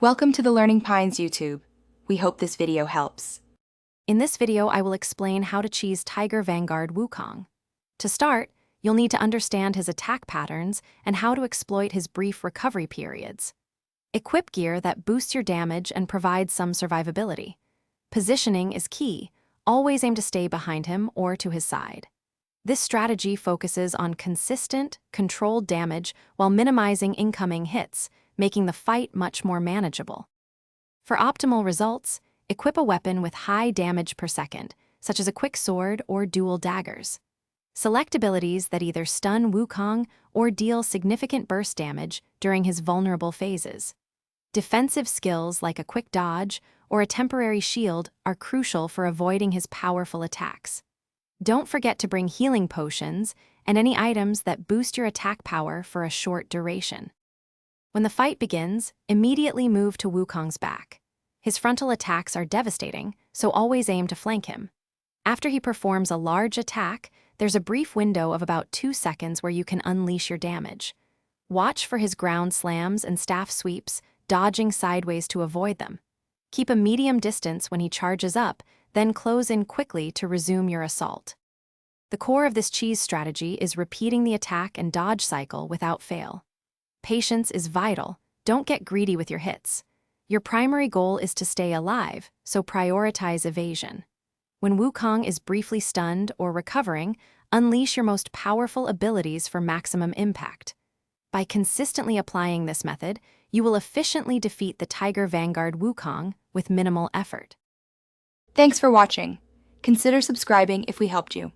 Welcome to the Learning Pines YouTube. We hope this video helps. In this video, I will explain how to cheese Tiger Vanguard Wukong. To start, you'll need to understand his attack patterns and how to exploit his brief recovery periods. Equip gear that boosts your damage and provides some survivability. Positioning is key. Always aim to stay behind him or to his side. This strategy focuses on consistent, controlled damage while minimizing incoming hits, making the fight much more manageable. For optimal results, equip a weapon with high damage per second, such as a quick sword or dual daggers. Select abilities that either stun Wukong or deal significant burst damage during his vulnerable phases. Defensive skills like a quick dodge or a temporary shield are crucial for avoiding his powerful attacks. Don't forget to bring healing potions and any items that boost your attack power for a short duration. When the fight begins, immediately move to Wukong's back. His frontal attacks are devastating, so always aim to flank him. After he performs a large attack, there's a brief window of about 2 seconds where you can unleash your damage. Watch for his ground slams and staff sweeps, dodging sideways to avoid them. Keep a medium distance when he charges up, then close in quickly to resume your assault. The core of this cheese strategy is repeating the attack and dodge cycle without fail. Patience is vital. Don't get greedy with your hits. Your primary goal is to stay alive, so prioritize evasion. When Wukong is briefly stunned or recovering, unleash your most powerful abilities for maximum impact. By consistently applying this method, you will efficiently defeat the Tiger Vanguard Wukong with minimal effort. Thanks for watching. Consider subscribing if we helped you.